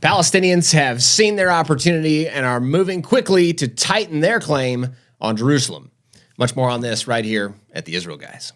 Palestinians have seen their opportunity and are moving quickly to tighten their claim on Jerusalem. Much more on this right here at the Israel Guys.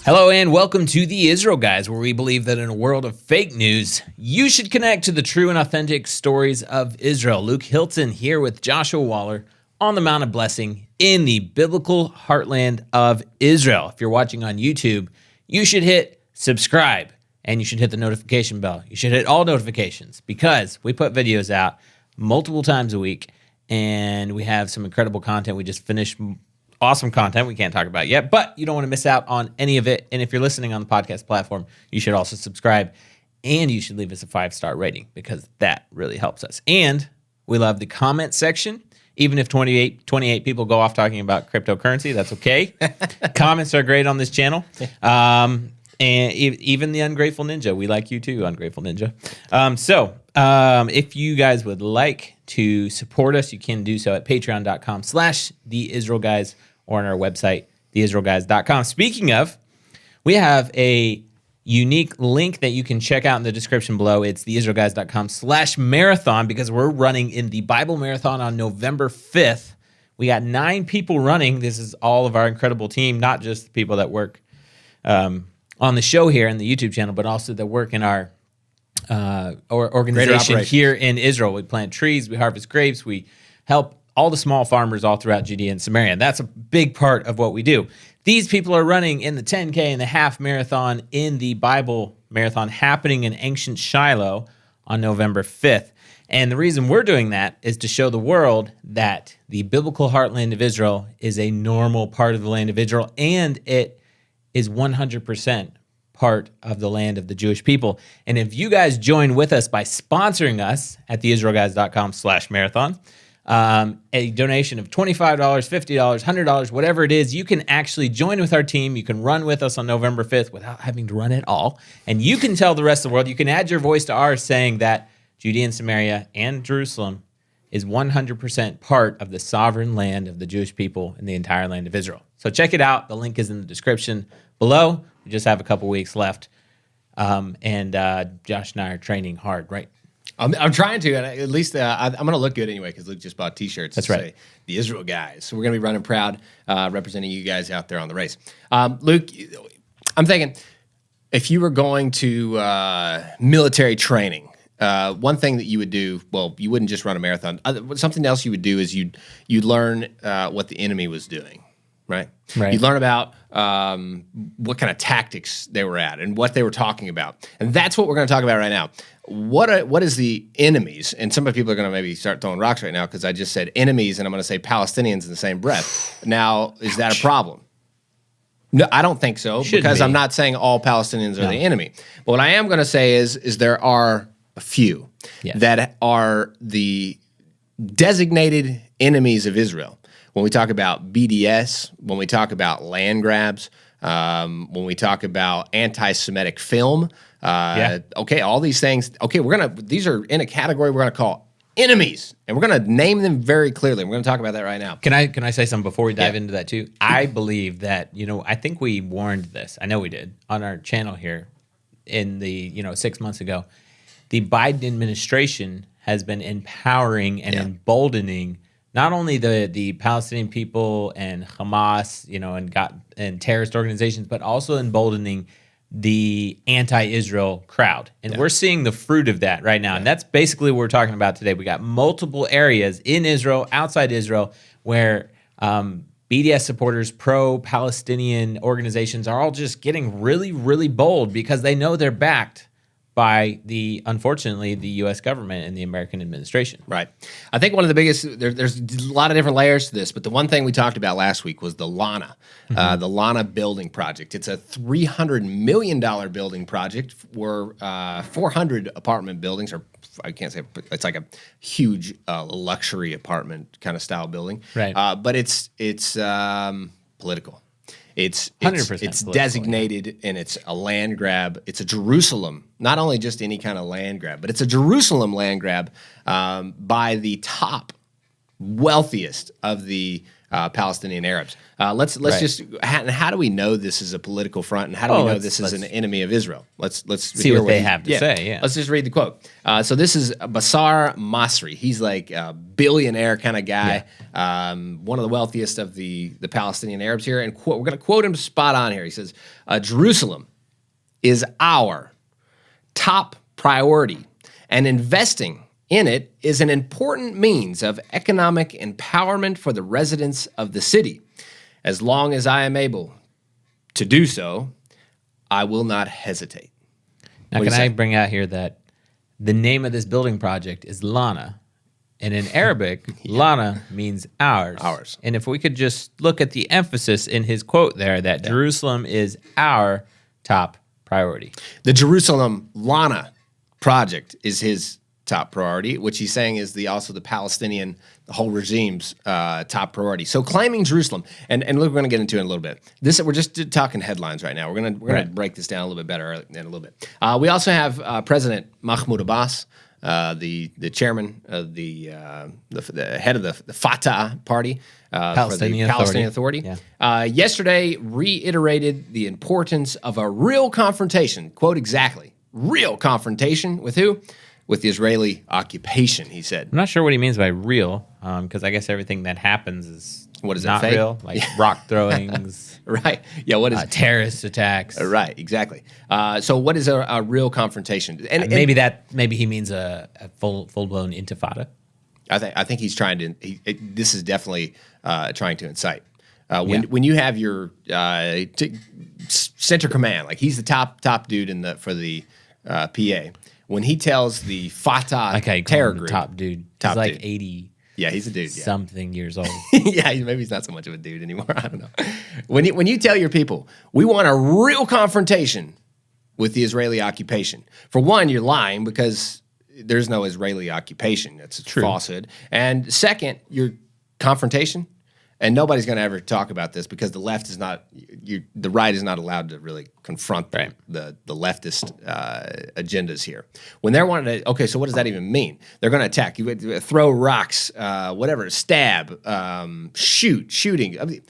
Hello and welcome to the Israel Guys, where we believe that in a world of fake news, you should connect to the true and authentic stories of Israel. Luke Hilton here with Joshua Waller on the Mount of Blessing in the biblical heartland of Israel. If you're watching on YouTube, you should hit subscribe and you should hit the notification bell. You should hit all notifications because we put videos out multiple times a week and we have some incredible content. We just finished awesome content we can't talk about yet, but you don't want to miss out on any of it. And if you're listening on the podcast platform, you should also subscribe and you should leave us a 5-star rating because that really helps us. And we love the comment section. Even if 28 people go off talking about cryptocurrency, that's okay. Comments are great on this channel. And even the Ungrateful Ninja. We like you too, Ungrateful Ninja. If you guys would like to support us, you can do so at patreon.com/theisraelguys or on our website, theisraelguys.com. Speaking of, we have a unique link that you can check out in the description below. It's theisraelguys.com/marathon because we're running in the Bible Marathon on November 5th. We got 9 people running. This is all of our incredible team, not just the people that work on the show here in the YouTube channel, but also that work in our organization here in Israel. We plant trees, we harvest grapes, we help all the small farmers all throughout Judea and Samaria. And that's a big part of what we do. These people are running in the 10K and the half marathon in the Bible Marathon happening in ancient Shiloh on November 5th. And the reason we're doing that is to show the world that the biblical heartland of Israel is a normal part of the land of Israel, and it is 100% part of the land of the Jewish people. And if you guys join with us by sponsoring us at theisraelguys.com/marathon, a donation of $25, $50, $100, whatever it is, you can actually join with our team. You can run with us on November 5th without having to run at all. And you can tell the rest of the world, you can add your voice to ours saying that Judea and Samaria and Jerusalem is 100% part of the sovereign land of the Jewish people in the entire land of Israel. So check it out. The link is in the description below. We just have a couple weeks left. Josh and I are training hard, right? I'm trying to, and at least I'm going to look good anyway because Luke just bought T-shirts. That's that right. Say the Israel Guys. So we're going to be running proud, representing you guys out there on the race. Luke, I'm thinking if you were going to military training, one thing that you would do, well, you wouldn't just run a marathon. Something else you would do is you'd learn what the enemy was doing. Right. You'd learn about what kind of tactics they were at and what they were talking about. And that's what we're going to talk about right now. What is the enemies? And some of the people are going to maybe start throwing rocks right now because I just said enemies and I'm going to say Palestinians in the same breath. Now, is that a problem? No, I don't think so because I'm not saying all Palestinians are the enemy. But what I am going to say is there are a few that are the designated enemies of Israel. When we talk about BDS, when we talk about land grabs, when we talk about anti-Semitic film, okay, all these things. Okay, these are in a category we're gonna call enemies, and we're gonna name them very clearly. We're gonna talk about that right now. Can I say something before we dive into that too? I believe that I think we warned this. I know we did on our channel here in the 6 months ago. The Biden administration has been empowering and emboldening not only the Palestinian people and Hamas, and terrorist organizations, but also emboldening the anti-Israel crowd. And we're seeing the fruit of that right now. And that's basically what we're talking about today. We got multiple areas in Israel, outside Israel, where BDS supporters, pro-Palestinian organizations are all just getting really, really bold because they know they're backed by unfortunately, the U.S. government and the American administration. Right. I think one of the biggest, there's a lot of different layers to this, but the one thing we talked about last week was the Lana, the Lana building project. It's a $300 million building project where 400 apartment buildings, or I can't say, it's like a huge luxury apartment kind of style building. Right. But it's political. It's 100% designated, and it's a land grab. It's a Jerusalem, not only just any kind of land grab, but it's a Jerusalem land grab by the top wealthiest of the Palestinian Arabs. Let's just how do we know this is a political front, and how do we know this is an enemy of Israel? Let's see what they have to say. Yeah, let's just read the quote. So this is Basar Masri. He's like a billionaire kind of guy, one of the wealthiest of the Palestinian Arabs here, and we're going to quote him spot on here. He says, "Jerusalem is our top priority, and investing in it is an important means of economic empowerment for the residents of the city. As long as I am able to do so, I will not hesitate." Now, can I bring out here that the name of this building project is Lana, and in Arabic, Lana means ours. Ours. And if we could just look at the emphasis in his quote there, that Jerusalem is our top priority. The Jerusalem Lana project is his top priority, which he's saying is also the Palestinian, the whole regime's top priority. So claiming Jerusalem, and look, we're going to get into it in a little bit. We're just talking headlines right now. We're going to break this down a little bit better in a little bit. We also have President Mahmoud Abbas, the chairman of the head of the Fatah party, Palestinian Authority. Yesterday reiterated the importance of a real confrontation. Quote exactly, real confrontation with who? With the Israeli occupation, he said. I'm not sure what he means by real, because I guess everything that happens is not fake? real, like rock throwings. Right. Yeah. What is terrorist attacks? Right. Exactly. So, what is a real confrontation? And maybe he means a full blown intifada. I think he's trying to. This is definitely trying to incite. When you have your center command, like he's the top dude for the PA. When he tells the Fatah terror group, top dude, he's like 80. Yeah, he's a dude. Something years old. Yeah, maybe he's not so much of a dude anymore. I don't know. When you tell your people, we want a real confrontation with the Israeli occupation. For one, you're lying because there's no Israeli occupation. That's a falsehood. And second, your confrontation. And nobody's going to ever talk about this because the left is not, the right is not allowed to really confront the leftist agendas here. When they're wanting to, okay, so what does that even mean? They're going to attack. You would throw rocks, whatever, stab, shooting. I mean,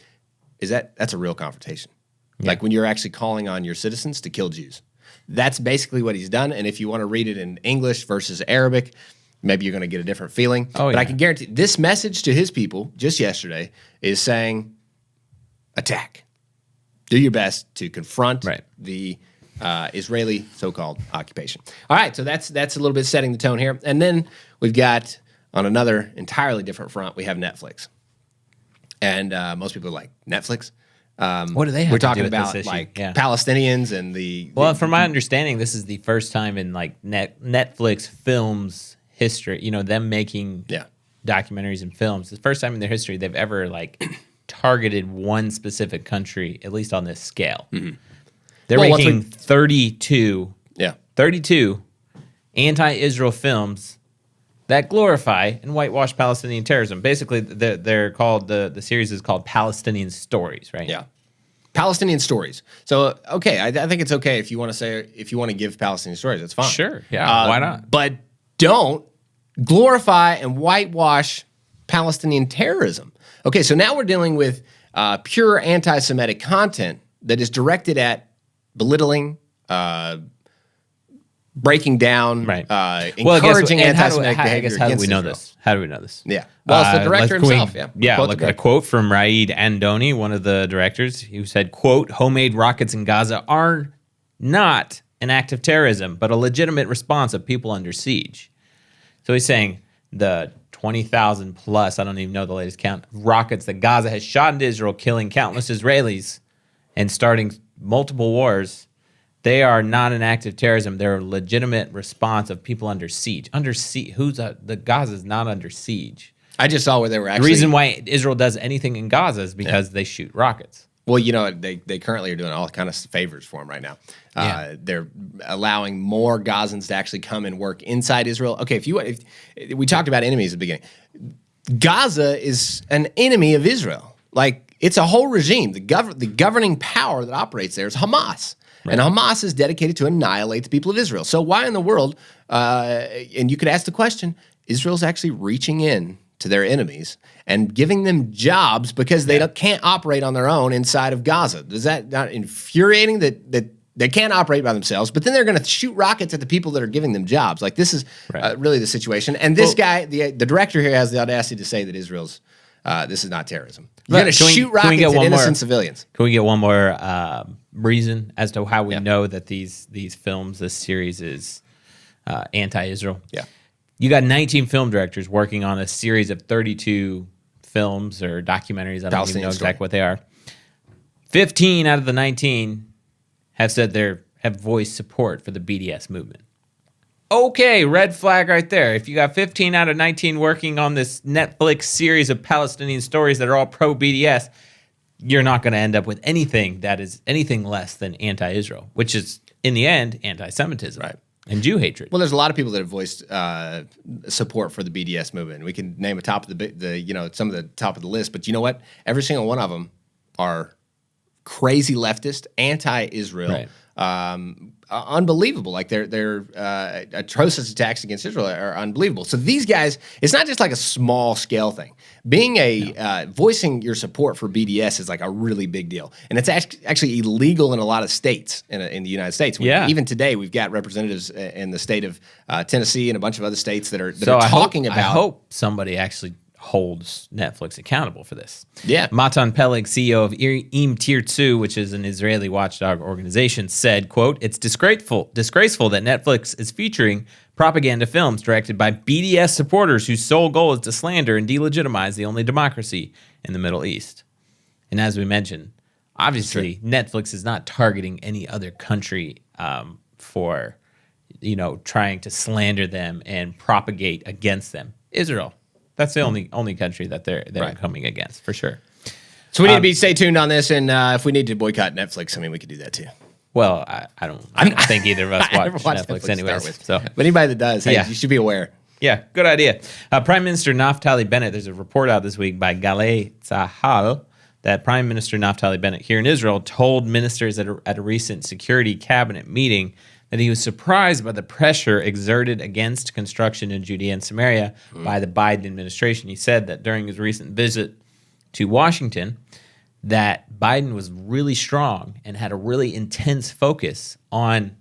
that's a real confrontation. Yeah. Like when you're actually calling on your citizens to kill Jews. That's basically what he's done. And if you want to read it in English versus Arabic, maybe you're going to get a different feeling. But I can guarantee this message to his people just yesterday is saying, attack. Do your best to confront the Israeli so-called occupation. All right, so that's a little bit setting the tone here. And then we've got, on another entirely different front, we have Netflix. And most people are like, Netflix? What do they have We're to talking do with about this issue? like Palestinians and the... Well, from my understanding, this is the first time in like Netflix films history, them making documentaries and films. It's the first time in their history they've ever like targeted one specific country, at least on this scale. Mm-hmm. They're making 32 anti-Israel films that glorify and whitewash Palestinian terrorism. Basically, they're called the series is called Palestinian Stories, right? Yeah. Palestinian stories. So, okay, I think it's okay if you want to give Palestinian stories. That's fine. Sure. Yeah. Why not? But don't glorify and whitewash Palestinian terrorism. Okay, so now we're dealing with pure anti-Semitic content that is directed at belittling, breaking down, encouraging anti-Semitic behavior. How do we know this? How do we know this? Yeah. Well, it's the director himself. A quote from Raed Andoni, one of the directors, who said, quote, "Homemade rockets in Gaza are not an act of terrorism, but a legitimate response of people under siege." So he's saying the 20,000 plus, I don't even know the latest count, rockets that Gaza has shot into Israel, killing countless Israelis and starting multiple wars, they are not an act of terrorism. They're a legitimate response of people under siege. Under siege? The Gaza is not under siege. I just saw where they were actually... The reason why Israel does anything in Gaza is because they shoot rockets. Well, they currently are doing all kind of favors for them right now. They're allowing more Gazans to actually come and work inside Israel. Okay, if we talked about enemies at the beginning. Gaza is an enemy of Israel. Like, it's a whole regime. The governing power that operates there is Hamas. Right. And Hamas is dedicated to annihilate the people of Israel. So why in the world, and you could ask the question, Israel's actually reaching in to their enemies and giving them jobs because they can't operate on their own inside of Gaza. Is that not infuriating that they can't operate by themselves, but then they're going to shoot rockets at the people that are giving them jobs? Like, this is really the situation. And this guy, the director here, has the audacity to say that Israel's this is not terrorism. You're going to shoot rockets at innocent civilians. Can we get one more reason as to how we know that these films, this series is anti-Israel? Yeah. You got 19 film directors working on a series of 32 films or documentaries. I don't even know exactly what they are. 15 out of the 19 have said have voiced support for the BDS movement. Okay, red flag right there. If you got 15 out of 19 working on this Netflix series of Palestinian stories that are all pro-BDS, you're not going to end up with anything that is anything less than anti-Israel, which is, in the end, anti-Semitism. Right. And Jew hatred. Well, there's a lot of people that have voiced support for the BDS movement. We can name some of the top of the list, but you know what? Every single one of them are crazy leftist, anti-Israel, unbelievable. Like their atrocious attacks against Israel are unbelievable. So these guys, it's not just like a small scale thing. Being voicing your support for BDS is like a really big deal, and it's actually illegal in a lot of states in the United States. Even today, we've got representatives in the state of Tennessee and a bunch of other states that are talking about. I hope somebody actually holds Netflix accountable for this. Yeah. Matan Peleg, CEO of Im Tirtzu, which is an Israeli watchdog organization, said, quote, "It's disgraceful that Netflix is featuring propaganda films directed by BDS supporters whose sole goal is to slander and delegitimize the only democracy in the Middle East." And as we mentioned, obviously Netflix is not targeting any other country for, trying to slander them and propagate against them. Israel. That's the only country that they're coming against, for sure. So we need to stay tuned on this, and if we need to boycott Netflix, I mean, we could do that too. Well, I don't think either of us watch Netflix anyways. So, but anybody that does, you should be aware. Yeah, good idea. Prime Minister Naftali Bennett, there's a report out this week by Galei Tzahal that Prime Minister Naftali Bennett here in Israel told ministers at a recent security cabinet meeting that he was surprised by the pressure exerted against construction in Judea and Samaria by the Biden administration. He said that during his recent visit to Washington, that Biden was really strong and had a really intense focus on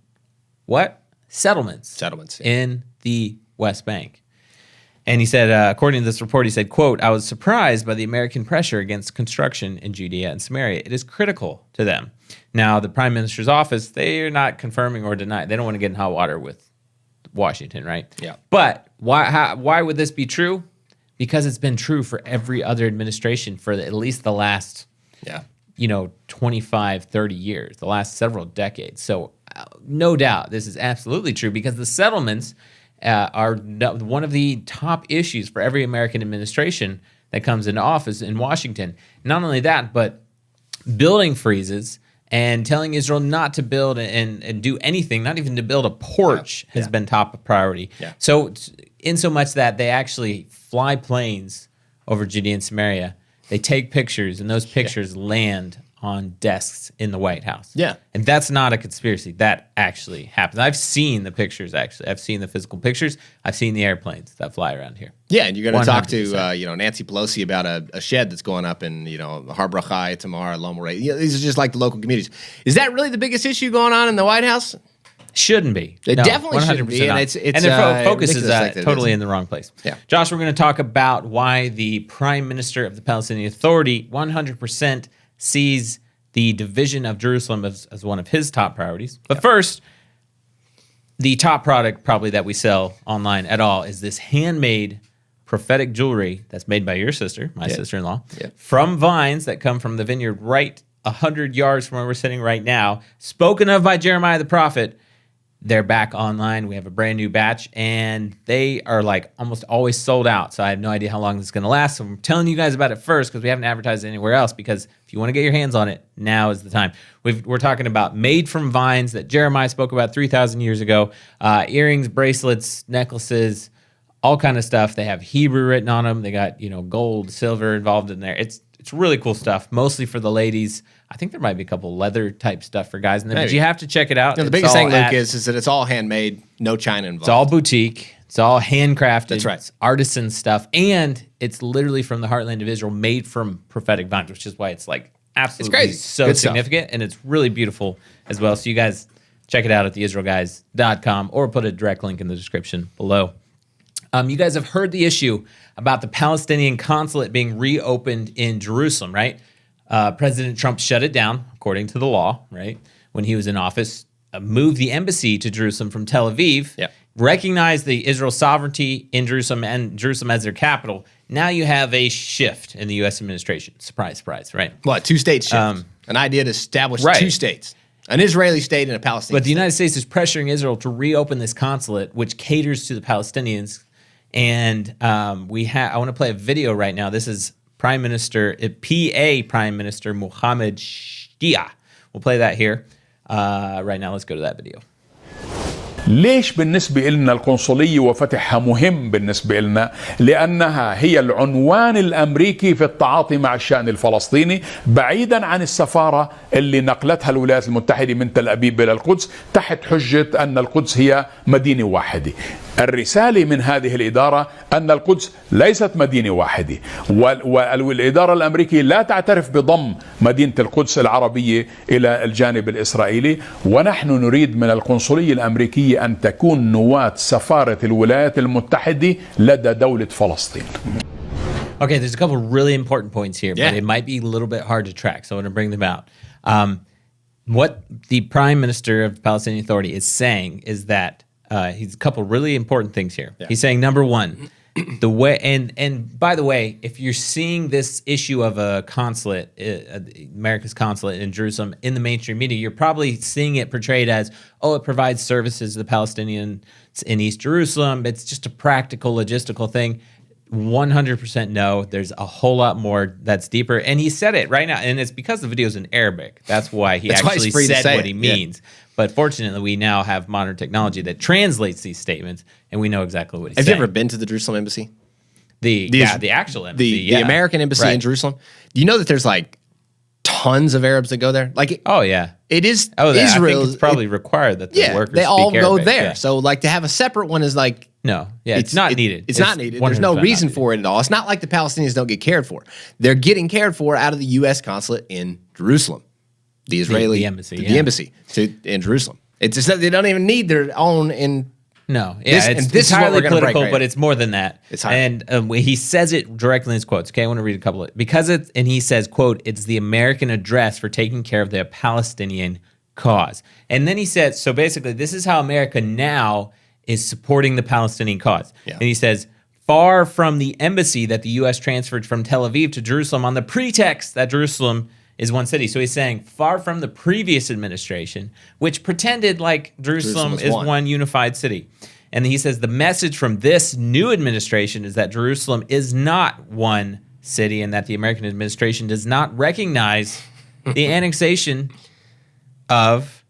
what? Settlements in the West Bank. And he said, according to this report, he said, quote, "I was surprised by the American pressure against construction in Judea and Samaria. It is critical to them." Now, the Prime Minister's office, they are not confirming or denying. They don't want to get in hot water with Washington, right? Yeah. But why would this be true? Because it's been true for every other administration for at least the last 25, 30 years, the last several decades. So no doubt this is absolutely true because the settlements are one of the top issues for every American administration that comes into office in Washington. Not only that, but building freezes and telling Israel not to build and do anything, not even to build a porch, has been top priority. Yeah. So in so much that they actually fly planes over Judea and Samaria, they take pictures, and those pictures land on desks in the White House. Yeah. And that's not a conspiracy. That actually happens. I've seen the pictures, actually. I've seen the physical pictures. I've seen the airplanes that fly around here. Yeah, and you're going to talk to Nancy Pelosi about a shed that's going up in Har Brachai, Tamar, Loma Ray. These are just like the local communities. Is that really the biggest issue going on in the White House? Shouldn't be. It definitely shouldn't be. And their focus is totally in the wrong place. Yeah. Josh, we're going to talk about why the Prime Minister of the Palestinian Authority 100% sees the division of Jerusalem as one of his top priorities. But first, the top product probably that we sell online at all is this handmade prophetic jewelry that's made by your sister, my sister-in-law, from vines that come from the vineyard right 100 yards from where we're sitting right now, spoken of by Jeremiah the prophet. They're back online. We have a brand new batch, and they are like almost always sold out. So I have no idea how long this is going to last. So I'm telling you guys about it first because we haven't advertised it anywhere else. Because if you want to get your hands on it, now is the time. We're talking about made from vines that Jeremiah spoke about 3,000 years ago. Earrings, bracelets, necklaces, all kind of stuff. They have Hebrew written on them. They got gold, silver involved in there. It's really cool stuff, mostly for the ladies. I think there might be a couple leather type stuff for guys in there, but you have to check it out. The biggest thing, Luke, is that it's all handmade, no China involved. It's all boutique. It's all handcrafted. That's right. It's artisan stuff. And it's literally from the heartland of Israel, made from prophetic vines, which is why it's like absolutely crazy. so Good significant. And it's really beautiful as well. So you guys check it out at theisraelguys.com or put a direct link in the description below. You guys have heard the issue about the Palestinian consulate being reopened in Jerusalem, right? President Trump shut it down, according to the law, right? When he was in office, moved the embassy to Jerusalem from Tel Aviv, recognized the Israel sovereignty in Jerusalem and Jerusalem as their capital. Now you have a shift in the U.S. administration. Surprise, surprise, right? What, two-state shift? An idea to establish two states. An Israeli state and a Palestinian But the United States is pressuring Israel to reopen this consulate, which caters to the Palestinians. And I want to play a video right now. This is PA Prime Minister Mohammed Shia. We'll play that here right now. Let's go to that video. ليش بالنسبة لنا القنصلية وفتحها مهم بالنسبة لنا؟ لأنها هي العنوان الأمريكي في التعاطي مع الشأن الفلسطيني، بعيدا عن السفارة اللي نقلتها الولايات المتحدة من تل أبيب إلى القدس تحت حجة أن القدس هي مدينة واحدة. الرسالة من هذه الإدارة أن القدس ليست مدينة واحدة، والإدارة الأمريكية لا تعترف بضم مدينة القدس العربية إلى الجانب الإسرائيلي، ونحن نريد من القنصلية الأمريكية أن تكون نواة سفارة الولايات المتحدة لدى دولة فلسطين. Okay, there's a couple really important points here, but it might be a little bit hard to track, so I want to bring them out. What the Prime Minister of the Palestinian Authority is saying is that he's a couple really important things here. He's saying, number one, the way, and by the way, if you're seeing this issue of a consulate, America's consulate in Jerusalem in the mainstream media, you're probably seeing it portrayed as, oh, it provides services to the Palestinians in East Jerusalem. It's just a practical, logistical thing. 100% no. There's a whole lot more that's deeper. And he said it right now. And it's because the video's in Arabic. That's why he actually said what he means. But fortunately, we now have modern technology that translates these statements, and we know exactly what he's saying. Have you ever been to the Jerusalem embassy? The actual embassy. The American embassy in Jerusalem. Do you know that there's like tons of Arabs that go there? Like, it is Israel. I think it's probably required that the workers they all speak go Arabic. there. So like to have a separate one is like, no, it's not needed. It's not needed. There's no reason for it at all. It's not like the Palestinians don't get cared for. They're getting cared for out of the U.S. consulate in Jerusalem, the Israeli the embassy, the embassy in Jerusalem. It's just that they don't even need their own in. No, it's entirely political, but it's more than that. It's higher. And he says it directly in his quotes. Okay, I want to read a couple of it. And he says, quote, "It's the American address for taking care of the Palestinian cause." And then he says, so basically, this is how America now is supporting the Palestinian cause. And he says, far from the embassy that the U.S. transferred from Tel Aviv to Jerusalem on the pretext that Jerusalem is one city. So he's saying far from the previous administration, which pretended like Jerusalem is one unified city. And he says the message from this new administration is that Jerusalem is not one city and that the American administration does not recognize the annexation of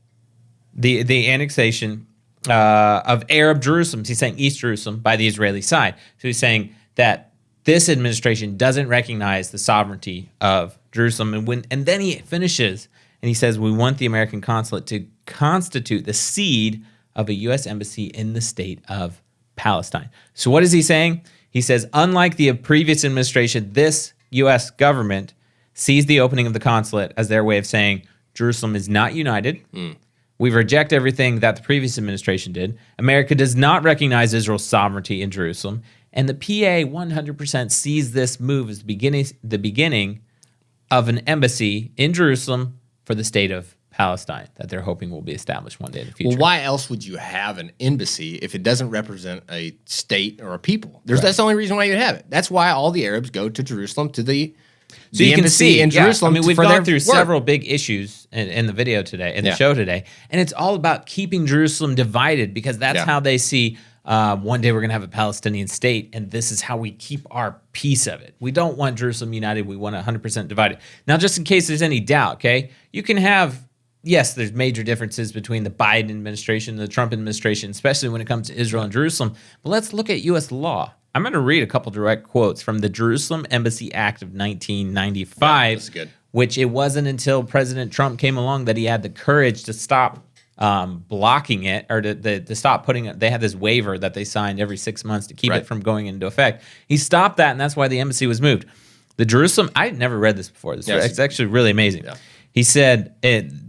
of Arab Jerusalem. He's saying East Jerusalem by the Israeli side. So he's saying that this administration doesn't recognize the sovereignty of Jerusalem. And then he finishes and he says, we want the American consulate to constitute the seed of a U.S. embassy in the state of Palestine. So what is he saying? He says, unlike the previous administration, this U.S. government sees the opening of the consulate as their way of saying Jerusalem is not united. We reject everything that the previous administration did. America does not recognize Israel's sovereignty in Jerusalem. And the PA 100% sees this move as the beginning of an embassy in Jerusalem for the state of Palestine that they're hoping will be established one day in the future. Well, why else would you have an embassy if it doesn't represent a state or a people? That's the only reason why you have it. That's why all the Arabs go to Jerusalem to the embassy in Jerusalem. I mean, we've gone through several big issues in the video today, in the show today, and it's all about keeping Jerusalem divided because that's how they see one day we're going to have a Palestinian state, and this is how we keep our piece of it. We don't want Jerusalem united. We want 100% divided. Now, just in case there's any doubt, okay, you can have, yes, there's major differences between the Biden administration and the Trump administration, especially when it comes to Israel and Jerusalem, but let's look at U.S. law. I'm going to read a couple direct quotes from the Jerusalem Embassy Act of 1995, that's good. which it wasn't until President Trump came along that he had the courage to stop blocking it or to stop putting it. They had this waiver that they signed every 6 months to keep it from going into effect. He stopped that, and that's why the embassy was moved. The Jerusalem, I had never read this before. It's actually really amazing. Yeah. He said,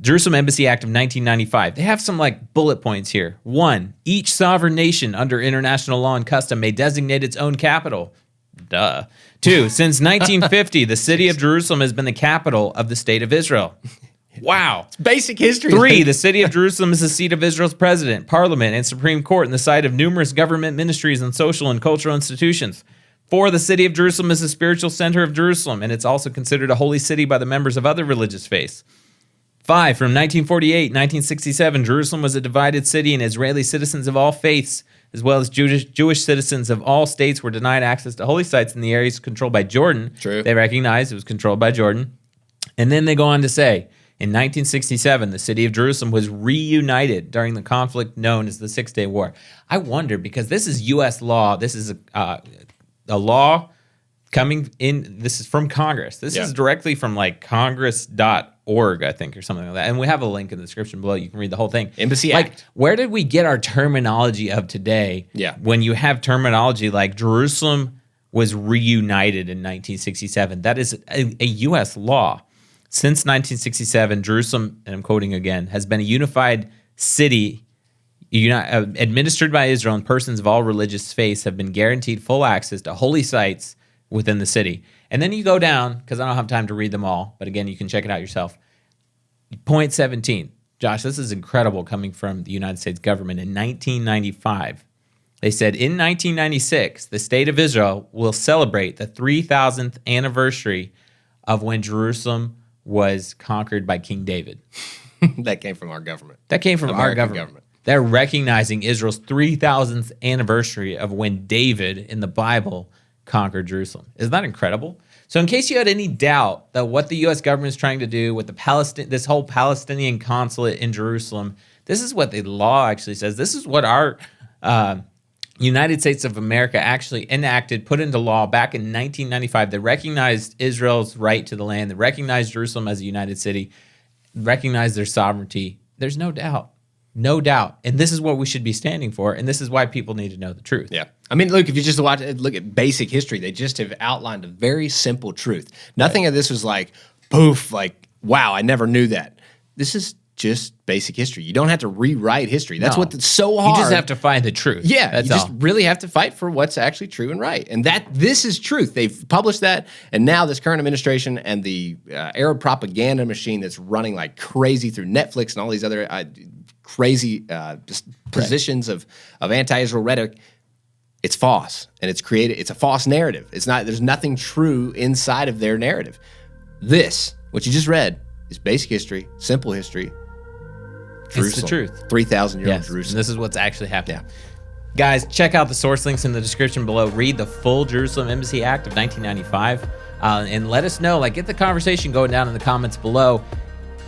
Jerusalem Embassy Act of 1995. They have some like bullet points here. 1, each sovereign nation under international law and custom may designate its own capital. Duh. 2, since 1950, the city of Jerusalem has been the capital of the state of Israel. Wow. It's basic history. 3, the city of Jerusalem is the seat of Israel's president, parliament, and Supreme Court, and the site of numerous government ministries and social and cultural institutions. 4, the city of Jerusalem is the spiritual center of Jerusalem, and it's also considered a holy city by the members of other religious faiths. 5, from 1948 1967, Jerusalem was a divided city, and Israeli citizens of all faiths, as well as Jewish citizens of all states, were denied access to holy sites in the areas controlled by Jordan. True. They recognized it was controlled by Jordan. And then they go on to say, in 1967, the city of Jerusalem was reunited during the conflict known as the Six-Day War. I wonder, because this is U.S. law, this is a law coming in, this is from Congress. This is directly from like congress.org, I think, or something like that. And we have a link in the description below. You can read the whole thing. Embassy like, Act. Where did we get our terminology of today? Yeah. When you have terminology like Jerusalem was reunited in 1967. That is a U.S. law. Since 1967, Jerusalem, and I'm quoting again, has been a unified city administered by Israel, and persons of all religious faiths have been guaranteed full access to holy sites within the city. And then you go down, because I don't have time to read them all, but again, you can check it out yourself. Point 17. Josh, this is incredible coming from the United States government. In 1995, they said, in 1996, the state of Israel will celebrate the 3,000th anniversary of when Jerusalem was conquered by King David. That came from our government. That came from American our government. They're recognizing Israel's 3,000th anniversary of when David in the Bible conquered Jerusalem. Isn't that incredible? So in case you had any doubt that what the U.S. government is trying to do with this whole Palestinian consulate in Jerusalem, this is what the law actually says. This is what our United States of America actually enacted, put into law back in 1995. They recognized Israel's right to the land. They recognized Jerusalem as a united city, recognized their sovereignty. There's no doubt. No doubt. And this is what we should be standing for. And this is why people need to know the truth. Yeah. I mean, look, if you just look at basic history, they just have outlined a very simple truth. Nothing of this was like, poof, like, wow, I never knew that. This is just basic history. You don't have to rewrite history. That's what's so hard. You just have to find the truth. Yeah, that's you just really have to fight for what's actually true and right. And this is truth. They've published that, and now this current administration and the Arab propaganda machine that's running like crazy through Netflix and all these other crazy just positions of anti-Israel rhetoric, it's false, and it's a false narrative. It's not. There's nothing true inside of their narrative. This, what you just read, is basic history, simple history. Jerusalem, it's the truth. 3,000-year-old Jerusalem. This is what's actually happening. Yeah. Guys, check out the source links in the description below. Read the full Jerusalem Embassy Act of 1995, and let us know. Like, get the conversation going down in the comments below.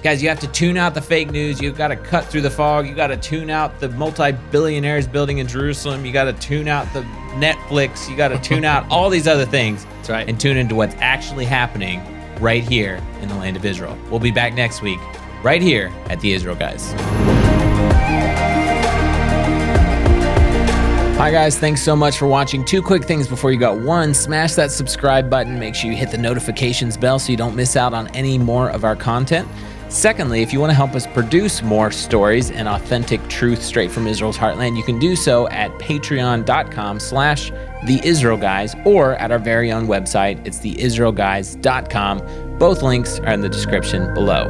Guys, you have to tune out the fake news. You've got to cut through the fog. You got to tune out the multi-billionaires building in Jerusalem. You got to tune out the Netflix. You got to tune out all these other things. That's right. And tune into what's actually happening right here in the land of Israel. We'll be back next week, right here at the Israel Guys. Hi guys, thanks so much for watching. 2 quick things before you go. 1, smash that subscribe button. Make sure you hit the notifications bell so you don't miss out on any more of our content. Secondly, if you want to help us produce more stories and authentic truth straight from Israel's heartland, you can do so at patreon.com/theisraelguys or at our very own website. It's theisraelguys.com. Both links are in the description below.